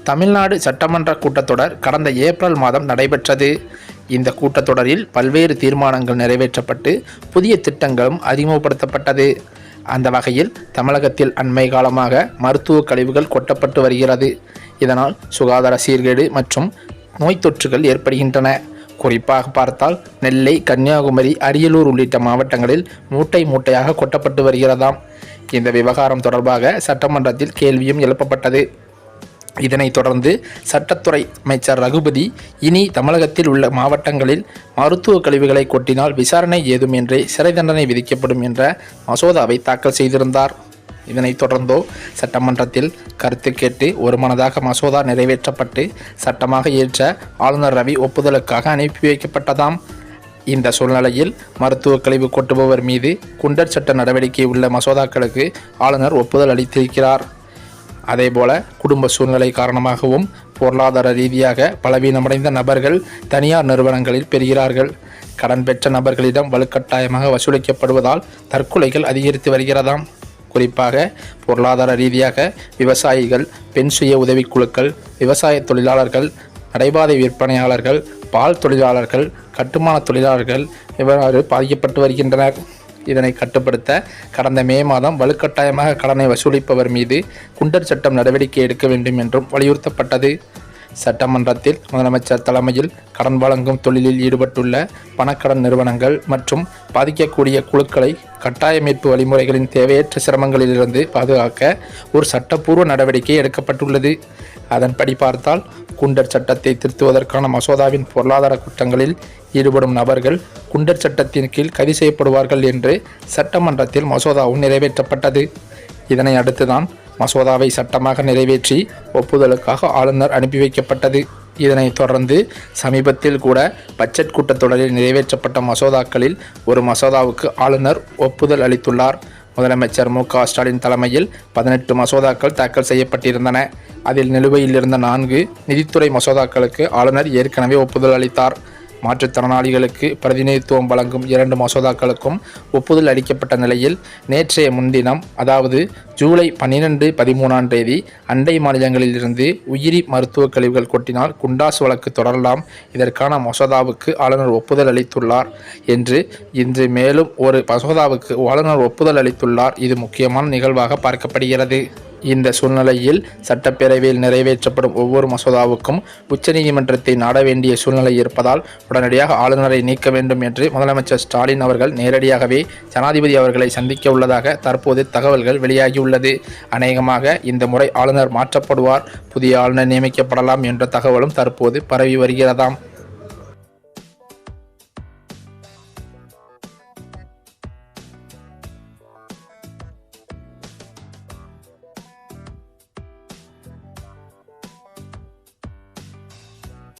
தமிழ்நாடு சட்டமன்ற கூட்டத்தொடர் கடந்த ஏப்ரல் மாதம் நடைபெற்றது. இந்த கூட்டத்தொடரில் பல்வேறு தீர்மானங்கள் நிறைவேற்றப்பட்டு புதிய திட்டங்களும் அறிமுகப்படுத்தப்பட்டது. அந்த வகையில் தமிழகத்தில் அண்மை காலமாக மருத்துவ கழிவுகள் கொட்டப்பட்டு வருகிறது. இதனால் சுகாதார சீர்கேடு மற்றும் நோய் தொற்றுகள் ஏற்படுகின்றன. குறிப்பாக பார்த்தால் நெல்லை, கன்னியாகுமரி, அரியலூர் உள்ளிட்ட மாவட்டங்களில் மூட்டை மூட்டையாக கொட்டப்பட்டு வருகிறதாம். இந்த விவகாரம் தொடர்பாக சட்டமன்றத்தில் கேள்வியும் எழுப்பப்பட்டது. இதனைத் தொடர்ந்து சட்டத்துறை அமைச்சர் ரகுபதி இனி தமிழகத்தில் உள்ள மாவட்டங்களில் மருத்துவ கழிவுகளை கொட்டினால் விசாரணை ஏதுமின்றி சிறை தண்டனை விதிக்கப்படும் என்ற மசோதாவை தாக்கல் செய்திருந்தார். இதனைத் தொடர்ந்தோ சட்டமன்றத்தில் கருத்து கேட்டு ஒருமனதாக மசோதா நிறைவேற்றப்பட்டு சட்டமாக ஏற்ற ஆளுநர் ரவி ஒப்புதலுக்காக அனுப்பி வைக்கப்பட்டதாம். இந்த சூழ்நிலையில் மருத்துவ கழிவு கொட்டுபவர் மீது குண்டர் சட்ட நடவடிக்கை உள்ள மசோதாக்களுக்கு ஆளுநர் ஒப்புதல் அளித்திருக்கிறார். அதேபோல குடும்ப சூழ்நிலை காரணமாகவும் பொருளாதார ரீதியாக பலவீனமடைந்த நபர்கள் தனியார் நிறுவனங்களில் பெறுகிறார்கள். கடன் பெற்ற நபர்களிடம் வலுக்கட்டாயமாக வசூலிக்கப்படுவதால் தற்கொலைகள் அதிகரித்து வருகிறதாம். குறிப்பாக பொருளாதார ரீதியாக விவசாயிகள், பெண் சுய உதவிக்குழுக்கள், விவசாய தொழிலாளர்கள், நடைபாதை விற்பனையாளர்கள், பால் தொழிலாளர்கள், கட்டுமான தொழிலாளர்கள் இவ்வாறு பாதிக்கப்பட்டு வருகின்றனர். இதனை கட்டுப்படுத்த கடந்த மே மாதம் வலுக்கட்டாயமாக கடனை வசூலிப்பவர் மீது குண்டர் சட்டம் நடவடிக்கை எடுக்க வேண்டும் என்றும் வலியுறுத்தப்பட்டது. சட்டமன்றத்தில் முதலமைச்சர் தலைமையில் கடன் வழங்கும் தொழிலில் ஈடுபட்டுள்ள பணக்கடன் நிறுவனங்கள் மற்றும் பாதிக்கக்கூடிய குழுக்களை கட்டாய மீட்பு வழிமுறைகளின் தேவையற்ற சிரமங்களிலிருந்து பாதுகாக்க ஒரு சட்டப்பூர்வ நடவடிக்கை எடுக்கப்பட்டுள்ளது. அதன்படி பார்த்தால் குண்டர் சட்டத்தை திருத்துவதற்கான மசோதாவின் பொருளாதார குற்றங்களில் ஈடுபடும் நபர்கள் குண்டர் சட்டத்தின் கீழ் கைது செய்யப்படுவார்கள் என்று சட்டமன்றத்தில் மசோதாவும் நிறைவேற்றப்பட்டது. இதனை அடுத்துதான் மசோதாவை சட்டமாக நிறைவேற்றி ஒப்புதலுக்காக ஆளுநர் அனுப்பி வைக்கப்பட்டது. இதனைத் தொடர்ந்து சமீபத்தில் கூட பட்ஜெட் கூட்டத்தொடரில் நிறைவேற்றப்பட்ட மசோதாக்களில் ஒரு மசோதாவுக்கு ஆளுநர் ஒப்புதல் அளித்துள்ளார். முதலமைச்சர் மு.க.ஸ்டாலின் தலைமையில் 18 மசோதாக்கள் தாக்கல் செய்யப்பட்டிருந்தன. அதில் நிலுவையில் இருந்த 4 நிதித்துறை மசோதாக்களுக்கு ஆளுநர் ஏற்கனவே ஒப்புதல் அளித்தார். மாற்றுத்திறனாளிகளுக்கு பிரதிநிதித்துவம் வழங்கும் 2 மசோதாக்களுக்கும் ஒப்புதல் அளிக்கப்பட்ட நிலையில் நேற்றைய முன்தினம், அதாவது ஜூலை 12, 13ஆம் தேதி அண்டை மாநிலங்களில் இருந்து உயிரி மருத்துவ கழிவுகள் கொட்டினால் குண்டாஸ் வழக்கு தொடரலாம், இதற்கான மசோதாவுக்கு ஆளுநர் ஒப்புதல் அளித்துள்ளார் என்று இன்று மேலும் ஒரு மசோதாவுக்கு ஆளுநர் ஒப்புதல் அளித்துள்ளார். இது முக்கியமான நிகழ்வாக பார்க்கப்படுகிறது. இந்த சூழ்நிலையில் சட்டப்பேரவையில் நிறைவேற்றப்படும் ஒவ்வொரு மசோதாவுக்கும் உச்சநீதிமன்றத்தை நாட வேண்டிய சூழ்நிலை இருப்பதால் உடனடியாக ஆளுநரை நீக்க வேண்டும் என்று முதலமைச்சர் ஸ்டாலின் அவர்கள் நேரடியாகவே ஜனாதிபதி அவர்களை சந்திக்க உள்ளதாக தற்போது தகவல்கள் வெளியாகியுள்ளது. அநேகமாக இந்த முறை ஆளுநர் மாற்றப்படுவார், புதிய ஆளுநர் நியமிக்கப்படலாம் என்ற தகவலும் தற்போது பரவி வருகிறதாம்.